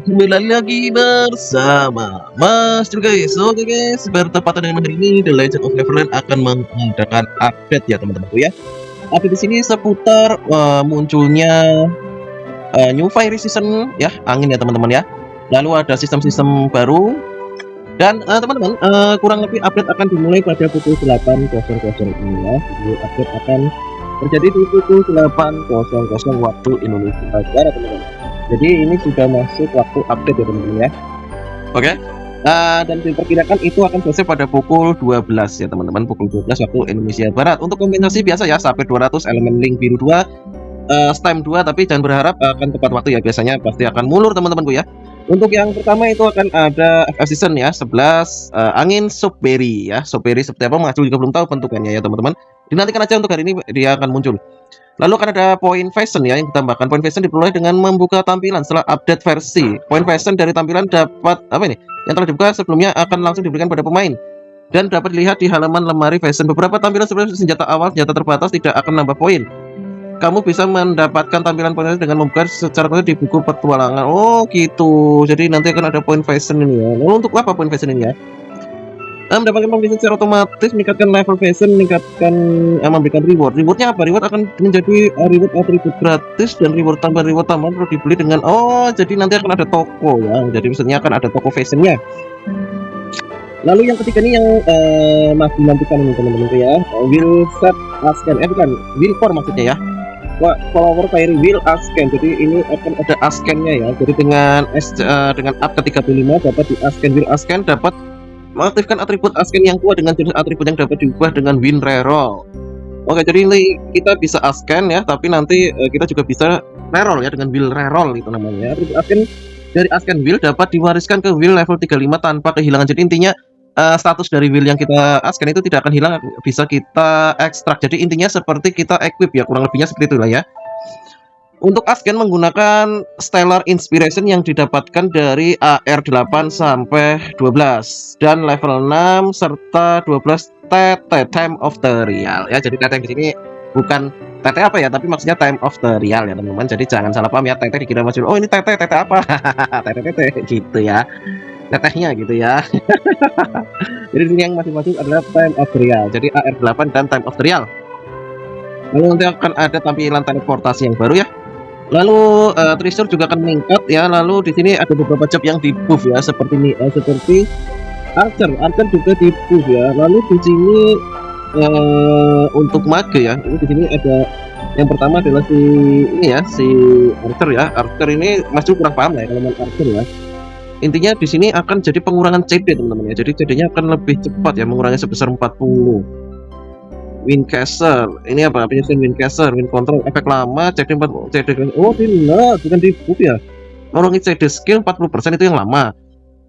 Kembali lagi bersama Mas Cil guys. Oke guys, bertepatan dengan hari ini The Legend of Neverland akan mengadakan update ya teman-teman ya. Update di sini seputar munculnya New Fairy Season ya, angin ya teman-teman ya. Lalu ada sistem-sistem baru dan teman-teman kurang lebih update akan dimulai pada pukul 8.00 ini ya. Jadi update akan terjadi di pukul 8.00 waktu Indonesia Barat teman-teman. Jadi ini sudah masuk waktu update ya teman-teman ya. Oke. Dan diperkirakan itu akan selesai pada pukul 12 ya teman-teman, pukul 12 waktu Indonesia Barat. Untuk kompensasi biasa ya, sampai 200 elemen link biru 2, stem 2, tapi jangan berharap akan tepat waktu ya, biasanya pasti akan mulur teman-temanku ya. Untuk yang pertama itu akan ada FF Season ya, 11 angin Soapberry ya. Soapberry seperti apa Mas juga belum tahu bentukannya ya teman-teman. Dinantikan aja, untuk hari ini dia akan muncul. Lalu akan ada poin fashion ya, yang ditambahkan. Poin fashion diperoleh dengan membuka tampilan setelah update versi. Poin fashion dari tampilan dapat apa ini? Yang telah dibuka sebelumnya akan langsung diberikan pada pemain dan dapat dilihat di halaman lemari fashion. Beberapa tampilan seperti senjata awal, senjata terbatas tidak akan nambah poin. Kamu bisa mendapatkan tampilan poin dengan membuka secara khusus di buku petualangan. Oh gitu. Jadi nanti akan ada poin fashion ini ya. Lalu untuk apa poin fashion ini ya? Mendapatkan pembelian secara otomatis, meningkatkan level fashion, meningkatkan memberikan reward. Rewardnya apa? Reward akan menjadi reward atribut gratis dan reward tambahan perlu dibeli dengan jadi nanti akan ada toko ya. Jadi misalnya akan ada toko fashionnya. Lalu yang ketiga ini yang masih nantikan ini teman-teman ya. Will set asken bukan will core maksudnya ya. Follower Fairy will asken. Jadi ini akan ada askennya ya. Jadi dengan up ke 35 dapat di asken will asken, dapat mengaktifkan atribut asken yang kuat dengan jenis atribut yang dapat diubah dengan win reroll. Oke, jadi ini kita bisa asken ya, tapi nanti kita juga bisa reroll ya dengan will reroll itu namanya. Atribut asken dari asken will dapat diwariskan ke will level 35 tanpa kehilangan. Jadi intinya status dari will yang kita asken itu tidak akan hilang, bisa kita ekstrak. Jadi intinya seperti kita equip ya, kurang lebihnya seperti itulah ya. Untuk asken menggunakan Stellar Inspiration yang didapatkan dari AR8 sampai 12 dan level 6 serta 12 TT Time of the Real ya. Jadi TT di sini bukan TT apa ya, tapi maksudnya Time of the Real ya teman-teman. Jadi jangan salah paham ya, TT dikira masuk oh ini TT apa? TT gitu ya. Tetehnya gitu ya. Jadi sini yang masing-masing adalah Time of the Real. Jadi AR8 dan Time of the Real. Lalu nanti akan ada tampilan teleportasi yang baru ya. Lalu treasure juga akan meningkat ya. Lalu di sini ada beberapa job yang di buff ya, seperti ini, seperti Archer juga di buff ya. Lalu di sini untuk mage ya, ini di sini ada yang pertama adalah si ini ya, si Archer ya. Archer ini masih kurang paham ya kalau main Archer ya. Intinya di sini akan jadi pengurangan CD teman-teman ya. Jadi CD-nya akan lebih cepat ya, mengurangi sebesar 40. Windcaster, ini apa? Penyusun Windcaster, Wind Control, efek lama, CD 4, CD. Oh, tidak, bukan di buff ya. Mengurangi CD skill 40% itu yang lama.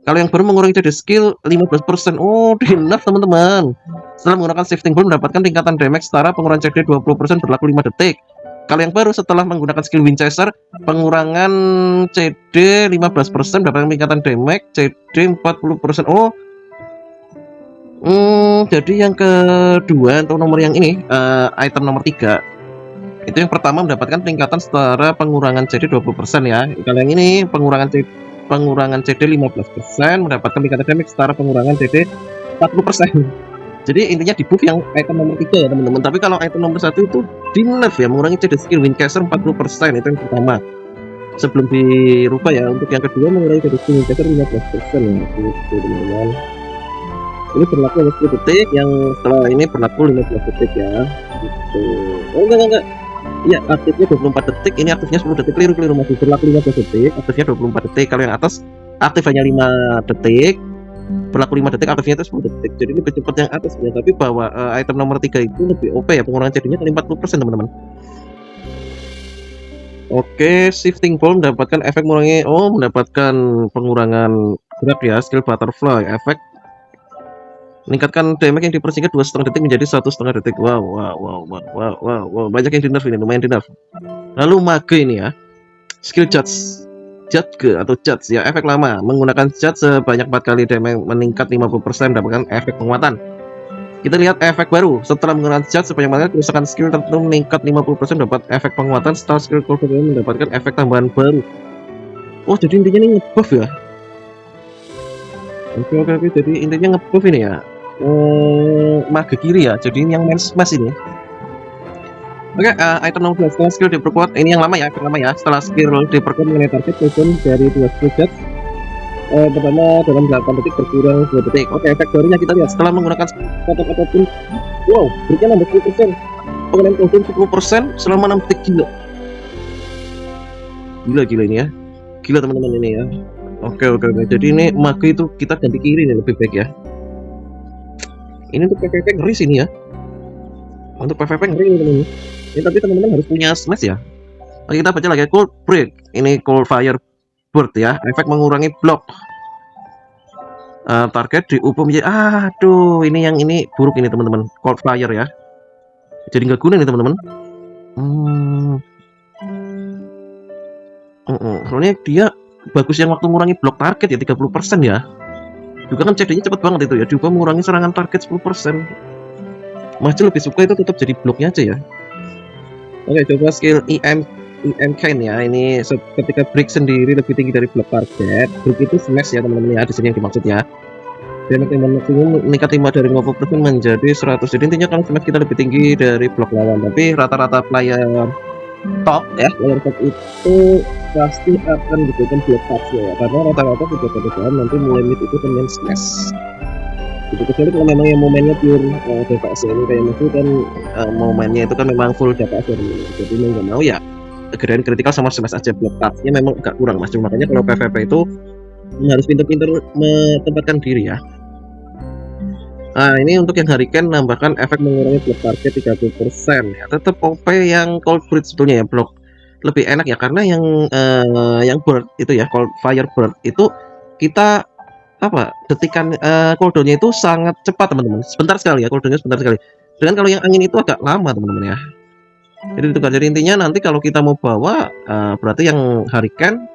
Kalau yang baru mengurangi CD skill 15%. Oh, di nerf teman-teman. Setelah menggunakan shifting ball mendapatkan tingkatan damage setara pengurangan CD 20% berlaku 5 detik. Kalau yang baru setelah menggunakan skill Windchaser, pengurangan CD 15% mendapatkan tingkatan damage CD 40%. Oh, jadi yang kedua atau nomor yang ini item nomor 3 itu yang pertama mendapatkan peningkatan setara pengurangan CD 20% ya. Kalau yang ini pengurangan CD 15% mendapatkan peningkatan damage setara pengurangan CD 40%. Jadi intinya di buff yang item nomor 3 ya teman-teman. Tapi kalau item nomor 1 itu di nerf ya, mengurangi CD skill Windcaster 40%, itu yang pertama sebelum dirubah ya. Untuk yang kedua mengurangi CD skill Windcaster 15% ya, gitu teman-teman. Ini berlaku 10 detik, yang setelah ini berlaku 15 detik ya gitu. Oh enggak ya, aktifnya 24 detik, ini aktifnya 10 detik, keliru masih berlaku 15 detik, aktifnya 24 detik. Kalau yang atas aktif hanya 5 detik, berlaku 5 detik, aktifnya itu 10 detik. Jadi ini lebih cepat yang atas ya, tapi bahwa item nomor 3 itu lebih OP ya, pengurangan CD-nya kali 40% teman-teman. Oke, shifting ball mendapatkan efek mengurangi, mendapatkan pengurangan gerak ya, skill butterfly, efek meningkatkan damage yang dipersingkat 2,5 detik menjadi 1,5 detik. Wow, banyak yang di nerf ini, lumayan di nerf. Lalu mage ini ya, skill judge atau judge ya, efek lama, menggunakan judge sebanyak 4 kali damage meningkat 50%, mendapatkan efek penguatan. Kita lihat efek baru, setelah menggunakan judge sebanyak 4 kali kerusakan skill tertentu meningkat 50%, dapat efek penguatan. Setelah skill mendapatkan efek tambahan baru. Oh, jadi intinya ini ngebuff ya. Oke, jadi intinya ngebuff ini ya. Mage kiri ya. Jadi ini yang main smash ini. Oke, item nomor 2 setelah skill diperkuat. Ini yang lama ya, setelah skill diperkuat mengenai target turun dari 2 skill set. Pertama dalam 8 detik berkurang 2 detik. Oke, efek barunya kita lihat setelah menggunakan kotak apapun. Wow, berikan nambah 10%. Pengenalan cooldown 10% selama 6 detik. Gila ini ya. Gila teman-teman ini ya. Oke. Jadi ini mage itu kita ganti kiri nih lebih baik ya. Ini untuk PVP ngeri sini ya. Untuk PVP ngeri ini teman-teman. Ini tapi teman-teman harus punya smash ya. Oke, kita baca lagi cold break. Ini cold fire bird ya. Efek mengurangi blok. Target diubah menjadi aduh, ini yang ini buruk ini teman-teman. Cold fire ya. Jadi nggak guna nih teman-teman. Soalnya dia bagus yang waktu mengurangi blok target ya 30% ya. Juga kan CD-nya cepet banget itu ya. Diubah mengurangi serangan target 10%. Masih lebih suka itu tetap jadi bloknya aja ya. Oke, coba skill EM Kind ya. Ini ketika break sendiri lebih tinggi dari blok target. Break itu smash ya teman-teman ya. Di sini yang dimaksud ya. Damage maksimum meningkat 5 dari 50% menjadi 100. Jadi intinya kalau smash kita lebih tinggi dari blok lawan. Tapi rata-rata player top ya, player top itu pasti akan diberikan blok parsial ya. Karena rata-rata sudah pada nanti mulai mid itu kan smash. Itu kecuali kalau memang yang momennya pure DPS ini kayak maksud kan momennya itu kan memang full DPS ya, jadi mau nggak mau ya gedean kritikal sama smash aja. Blok partnya memang agak kurang mas, makanya kalau PVP itu harus pinter-pinter menempatkan diri ya. Nah ini untuk yang Hurricane nambahkan efek mengurangi blok target 30% ya. Tetap OP yang cold breed sebetulnya ya, blok lebih enak ya karena yang bird itu ya, cold fire bird itu kita detikan cooldownnya itu sangat cepat teman-teman, sebentar sekali ya, cooldownnya sebentar sekali. Dengan kalau yang angin itu agak lama teman-teman ya. Jadi itu kan, jadi intinya nanti kalau kita mau bawa berarti yang Hurricane,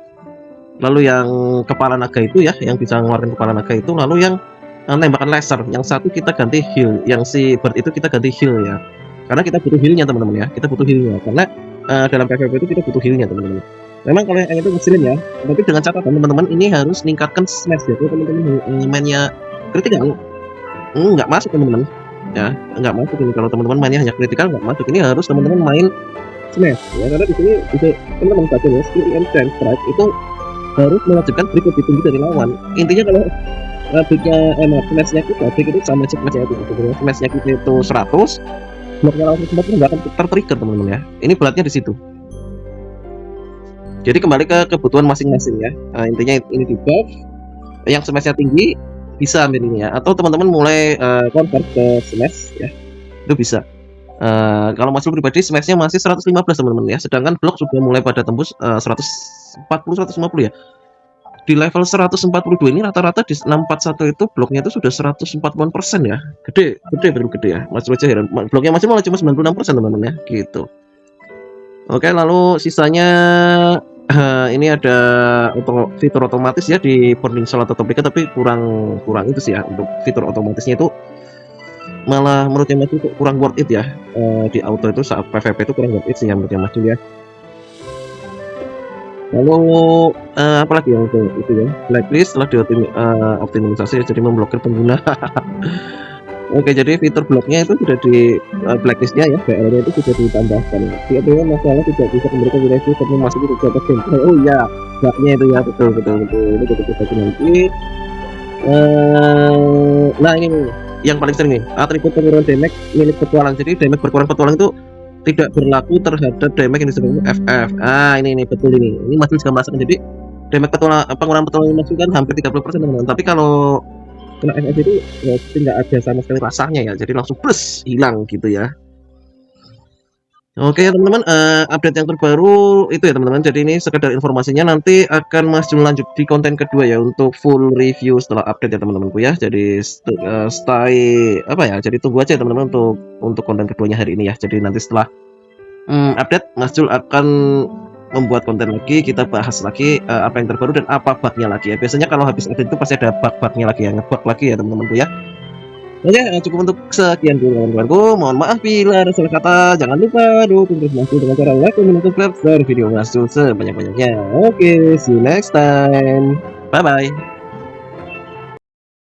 lalu yang kepala naga itu ya, yang bisa ngeluarin kepala naga itu, lalu yang tembakan laser, yang satu kita ganti heal, yang si bird itu kita ganti heal ya, karena kita butuh healnya teman-teman ya, kita butuh healnya karena dalam PvP itu kita butuh healnya teman-teman. Memang kalau yang itu ngeselin ya, tapi dengan catatan teman-teman ini harus meningkatkan smash ya. Kalau teman-teman mainnya kritikal nggak masuk teman-teman ya, nggak masuk ini. Kalau teman-teman mainnya hanya kritikal nggak masuk, ini harus teman-teman main smash ya, karena di sini bisa teman-teman baca ya, skill and strike itu harus mewajibkan break lebih tinggi dari lawan. Intinya kalau breaknya smashnya kita, break itu sama smash ya, itu smashnya kita itu 100, bloknya lawan itu nggak akan tertrigger teman-teman ya. Ini beratnya di situ. Jadi kembali ke kebutuhan masing-masing ya. Intinya ini di buff, yang smashnya tinggi bisa ambil ini ya, atau teman-teman mulai convert ke smash ya, itu bisa. Kalau masuk pribadi smashnya masih 115 teman-teman ya, sedangkan blok sudah mulai pada tembus 140-150 ya. Di level 142 ini rata-rata di 641 itu bloknya itu sudah 140% ya, gede ya. Mas aja heran, bloknya masih malah cuma 96% teman-teman ya, gitu. Oke, lalu sisanya ini ada fitur otomatis ya di burning soul atau topika, tapi kurang itu sih ya. Untuk fitur otomatisnya itu malah menurutnya Mas itu kurang worth it ya. Di auto itu saat PvP itu kurang worth it sih ya menurutnya Mas ya. Lalu apalagi yang itu ya, blacklist setelah dioptimisasi jadi memblokir pengguna. Oke, jadi fitur bloknya itu sudah di blacklistnya ya, BL-nya itu sudah ditambahkan. Tidak ada masalah tidak bisa memberikan wilayah tapi masih tidak dapat gameplay. Oh iya, bugnya itu ya, betul. Ini kita bagi nanti. Nah ini nih, yang paling sering nih, atribut penurunan damage milik petualang. Jadi damage berkurang petualang itu tidak berlaku terhadap damage yang disebut FF. Ini betul ini. Ini masih bisa merasakan. Jadi damage pengurangan petualang ini kan hampir 30% teman-teman. Tapi kalau kena FF itu ya, tidak ada sama sekali rasanya ya, jadi langsung plus hilang gitu ya. Oke ya teman-teman, update yang terbaru itu ya teman-teman. Jadi ini sekedar informasinya, nanti akan Mas Jun lanjut di konten kedua ya untuk full review setelah update ya teman-temanku ya. Jadi stay jadi tunggu aja teman-teman untuk konten keduanya hari ini ya. Jadi nanti setelah update Mas Jul akan membuat konten lagi, kita bahas lagi apa yang terbaru dan apa bugnya lagi ya. Biasanya kalau habis update itu pasti ada bug-bugnya lagi ya, ngebug lagi ya teman-temanku ya. Oke, cukup untuk sekian dulu teman-temanku. Mohon maaf bila ada salah kata. Jangan lupa dukung terus Masuk dengan cara like dan subscribe share video Masuk sebanyak-banyaknya. Oke, see you next time. Bye bye.